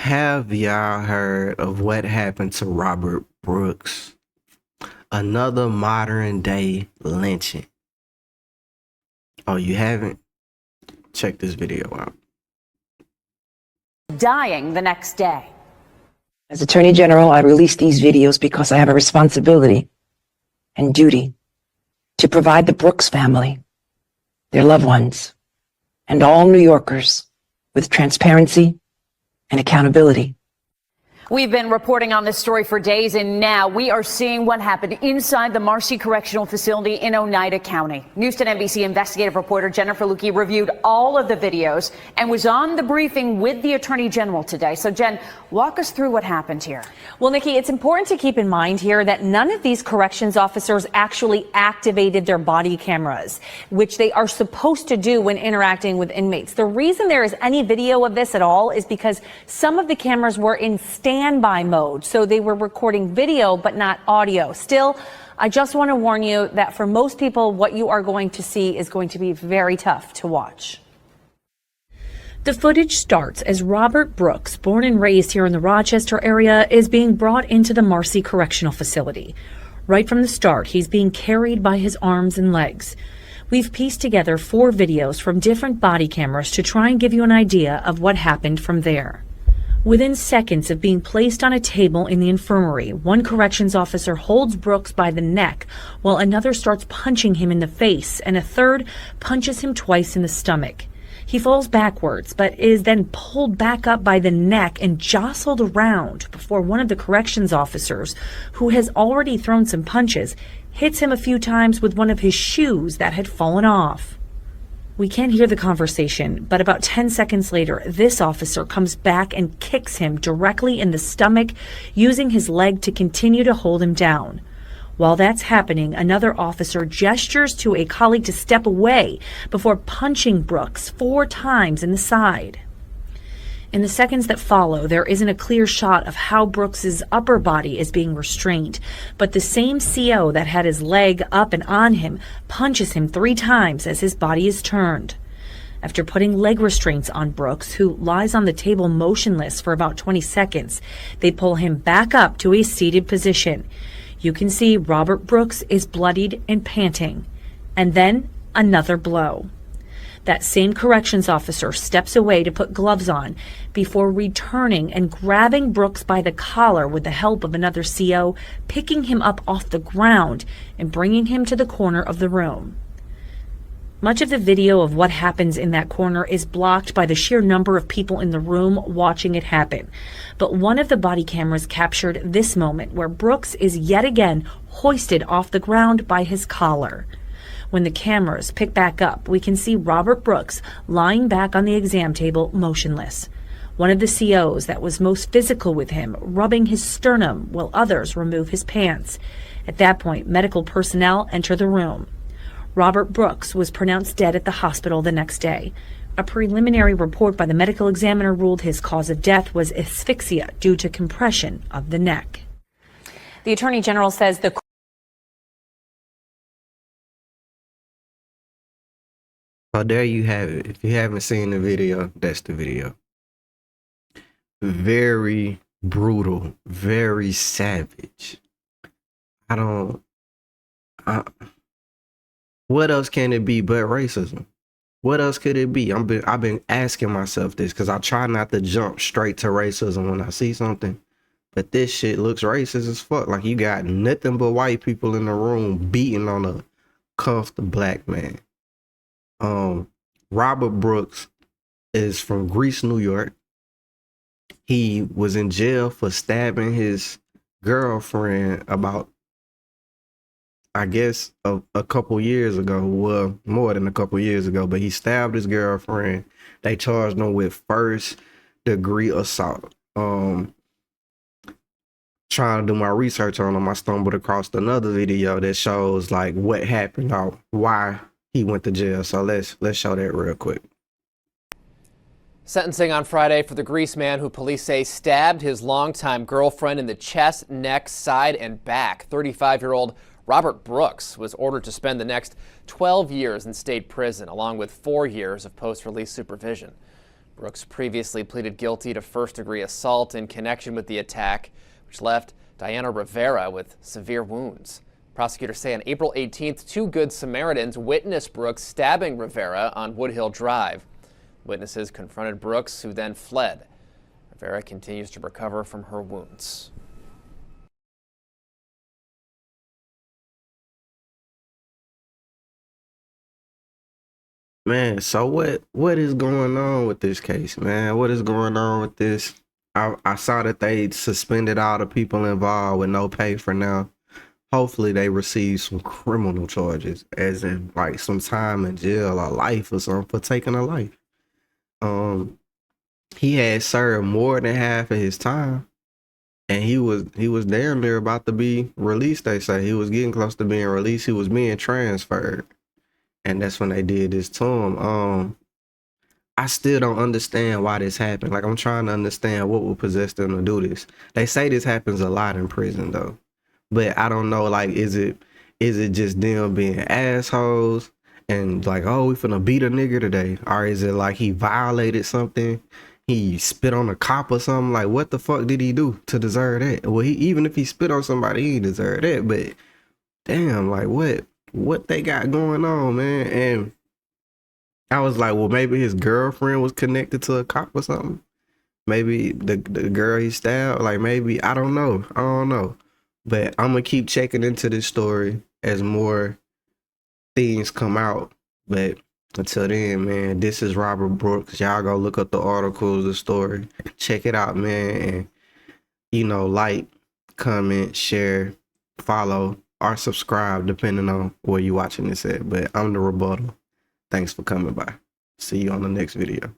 Have y'all heard of what happened to Robert Brooks? Another modern day lynching. Oh, you haven't? Check this video out. Dying the next day. As Attorney General, I release these videos because I have a responsibility and duty to provide the Brooks family, their loved ones, and all New Yorkers with transparency and accountability. We've been reporting on this story for days, and now we are seeing what happened inside the Marcy Correctional Facility in Oneida County. News 10 NBC investigative reporter Jennifer Lukey reviewed all of the videos and was on the briefing with the Attorney General today. So, Jen, walk us through what happened here. Well, Nikki, it's important to keep in mind here that none of these corrections officers actually activated their body cameras, which they are supposed to do when interacting with inmates. The reason there is any video of this at all is because some of the cameras were in standby mode, so they were recording video but not audio. Still, I just want to warn you that for most people, what you are going to see is going to be very tough to watch. The footage starts as Robert Brooks, born and raised here in the Rochester area, is being brought into the Marcy Correctional Facility. Right from the start, he's being carried by his arms and legs. We've pieced together 4 videos from different body cameras to try and give you an idea of what happened from there. Within seconds of being placed on a table in the infirmary, one corrections officer holds Brooks by the neck while another starts punching him in the face and a third punches him twice in the stomach. He falls backwards but is then pulled back up by the neck and jostled around before one of the corrections officers, who has already thrown some punches, hits him a few times with one of his shoes that had fallen off. We can't hear the conversation, but about 10 seconds later, this officer comes back and kicks him directly in the stomach, using his leg to continue to hold him down. While that's happening, another officer gestures to a colleague to step away before punching Brooks 4 times in the side. In the seconds that follow, there isn't a clear shot of how Brooks's upper body is being restrained, but the same CO that had his leg up and on him punches him 3 times as his body is turned. After putting leg restraints on Brooks, who lies on the table motionless for about 20 seconds, they pull him back up to a seated position. You can see Robert Brooks is bloodied and panting, and then another blow. That same corrections officer steps away to put gloves on before returning and grabbing Brooks by the collar with the help of another CO, picking him up off the ground and bringing him to the corner of the room. Much of the video of what happens in that corner is blocked by the sheer number of people in the room watching it happen. But one of the body cameras captured this moment where Brooks is yet again hoisted off the ground by his collar. When the cameras pick back up, we can see Robert Brooks lying back on the exam table, motionless. One of the COs that was most physical with him rubbing his sternum while others remove his pants. At that point, medical personnel enter the room. Robert Brooks was pronounced dead at the hospital the next day. A preliminary report by the medical examiner ruled his cause of death was asphyxia due to compression of the neck. The Attorney General says the So there you have it. If you haven't seen the video, that's the video. Very brutal, very savage. What else can it be but racism? What else could it be? I've been asking myself this because I try not to jump straight to racism when I see something. But this shit looks racist as fuck. Like you got nothing but white people in the room beating on a cuffed black man. Robert Brooks is from Greece, New York. He was in jail for stabbing his girlfriend about, I guess, a couple years ago. Well, more than a couple years ago, but he stabbed his girlfriend. They charged him with 1st-degree assault. Trying to do my research on him, I stumbled across another video that shows like what happened or why he went to jail. So let's show that real quick. Sentencing on Friday for the Greece man who police say stabbed his longtime girlfriend in the chest, neck, side, and back. 35-year-old Robert Brooks was ordered to spend the next 12 years in state prison, along with 4 years of post-release supervision. Brooks previously pleaded guilty to first-degree assault in connection with the attack, which left Diana Rivera with severe wounds. Prosecutors say on April 18th, 2 Good Samaritans witnessed Brooks stabbing Rivera on Woodhill Drive. Witnesses confronted Brooks, who then fled. Rivera continues to recover from her wounds. Man, so what is going on with this case, man? What is going on with this? I saw that they suspended all the people involved with no pay for now. Hopefully they receive some criminal charges, as in like some time in jail or life or something for taking a life. He had served more than half of his time, and he was damn near about to be released. They say he was getting close to being released. He was being transferred. And that's when they did this to him. I still don't understand why this happened. Like, I'm trying to understand what would possess them to do this. They say this happens a lot in prison, though. But I don't know, like, is it just them being assholes and like, oh, we finna beat a nigga today? Or is it like he violated something? He spit on a cop or something? Like, what the fuck did he do to deserve that? Well, even if he spit on somebody, he deserved that. But damn, like, what they got going on, man? And I was like, well, maybe his girlfriend was connected to a cop or something. Maybe the girl he stabbed, like maybe, I don't know. But I'm gonna keep checking into this story as more things come out. But until then, man, this is Robert Brooks. Y'all go look up the articles, the story, check it out, man. And like, comment, share, follow, or subscribe, depending on where you're watching this at. But I'm the Rebuttal. Thanks for coming by. See you on the next video.